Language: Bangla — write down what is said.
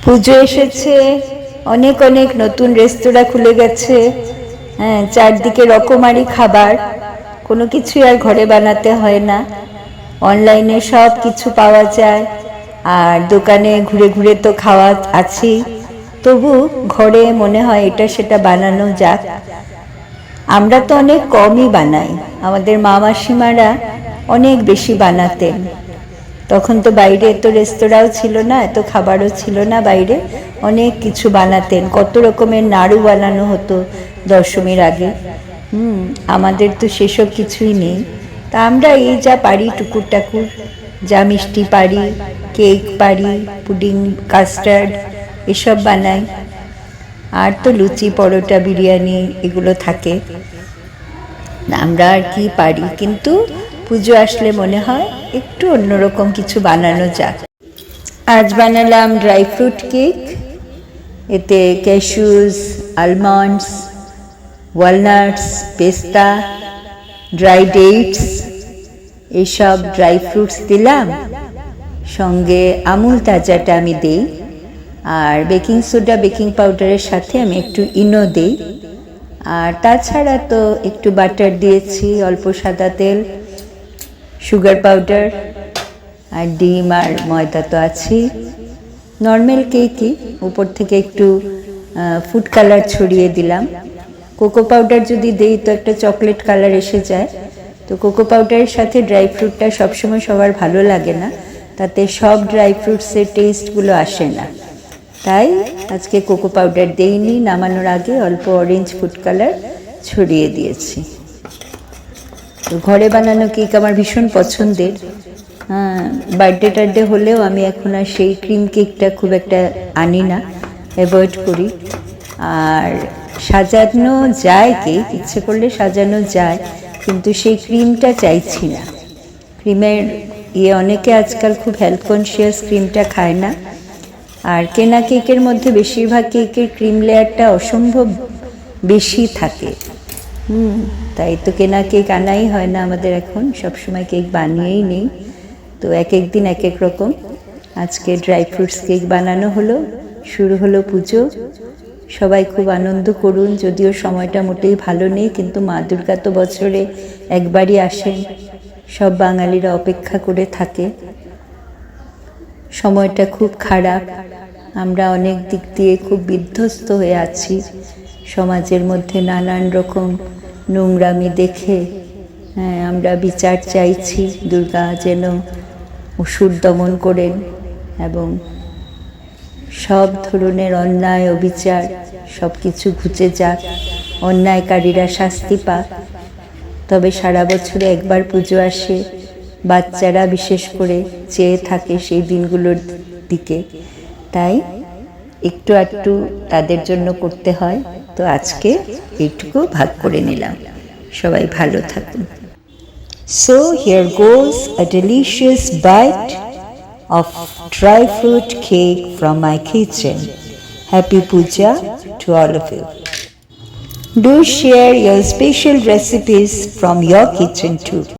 পুজো এসেছে, অনেক অনেক নতুন রেস্তোরাঁ খুলে গেছে। হ্যাঁ, চারদিকে রকমারি খাবার, কোনো কিছুই আর ঘরে বানাতে হয় না, অনলাইনে সব কিছু পাওয়া যায়। আর দোকানে ঘুরে ঘুরে তো খাওয়া আছেই, তবু ঘরে মনে হয় এটা সেটা বানানো যাক। আমরা তো অনেক কমই বানাই, আমাদের মা মাসিমারা অনেক বেশি বানাতেন। তখন তো বাইরে এত রেস্তোরাঁও ছিল না, এত খাবারও ছিল না, বাইরে অনেক কিছু বানাতেন, কত রকমের নাড়ু বানানো হতো দশমীর আগে। আমাদের তো সেসব কিছুই নেই। তা আমরা এই যা পারি টুকুর টাকুর, যা মিষ্টি পারি, কেক পারি, পুডিং, কাস্টার্ড এসব বানাই। আর তো লুচি, পরোটা, বিরিয়ানি এগুলো থাকে। আমরা আর কি পারি, কিন্তু পুজো আসলে মনে হয় একটু অন্যরকম কিছু বানানো যাক। আজ বানালাম ড্রাই ফ্রুট কেক। এতে ক্যাশিউস, আলমন্ডস, ওয়ালনাটস, পেস্তা, ড্রাই ডেটস এইসব ড্রাই ফ্রুটস দিলাম। সঙ্গে আমুল তাজাটা আমি দিই, আর বেকিং সোডা, বেকিং পাউডারের সাথে আমি একটু ইনো দিই। আর তাছাড়া তো একটু বাটার দিয়েছি, অল্প সাদা তেল, সুগার পাউডার, আর ডিম আর ময়দা তো আছেই। নর্মাল কেকই, উপর থেকে একটু ফুড কালার ছড়িয়ে দিলাম। কোকো পাউডার যদি দিই তো একটা চকলেট কালার এসে যায়, তো কোকো পাউডারের সাথে ড্রাই ফ্রুটটা সবসময় সবার ভালো লাগে না, তাতে সব ড্রাই ফ্রুটসের টেস্টগুলো আসে না। তাই আজকে কোকো পাউডার দেইনি, নামানোর আগে অল্প অরেঞ্জ ফুড কালার ছড়িয়ে দিয়েছি। তো ঘরে বানানো কেক আমার ভীষণ পছন্দের। বার্থডে টার্থডে হলেও আমি এখন আর সেই ক্রিম কেকটা খুব একটা আনি না, অ্যাভয়েড করি। আর সাজানো যায় কেক, ইচ্ছে করলে সাজানো যায়, কিন্তু সেই ক্রিমটা চাইছি না। ক্রিমের অনেকে আজকাল খুব হেলথ কনসিয়াস, ক্রিমটা খায় না। আর কেনা কেকের মধ্যে বেশিরভাগ কেকের ক্রিম লেয়ারটা অসম্ভব বেশি থাকে। তাই তো কেনা কেক আনাই হয় না আমাদের এখন, সবসময় কেক বানিয়েই নেই। তো এক এক দিন এক এক রকম। আজকে ড্রাই ফ্রুটস কেক বানানো হলো, শুরু হলো পুজো। সবাই খুব আনন্দ করুন, যদিও সময়টা মোটেই ভালো নেই, কিন্তু মা দুর্গা তো বছরে একবারই আসেন, সব বাঙালিরা অপেক্ষা করে থাকে। সময়টা খুব খারাপ, আমরা অনেক দিক দিয়ে খুব বিধ্বস্ত হয়ে আছি। সমাজের মধ্যে নানান রকম নোংরামি দেখে আমরা বিচার চাইছি, দুর্গা যেন অসুর দমন করেন এবং সব ধরনের অন্যায় অবিচার সব কিছু ঘুচে যাক, অন্যায়কারীরা শাস্তি পাক। তবে সারা বছরে একবার পুজো আসে, বাচ্চারা বিশেষ করে চেয়ে থাকে সেই দিনগুলোর দিকে, তাই একটু একটু তাদের জন্য করতে হয়। তো আজকে এইটুকু ভাগ করে নিলাম। সবাই ভালো থাকুন। So here goes a delicious bite of dry fruit cake from my kitchen. Happy Puja to all of you. Do share your special recipes from your kitchen too.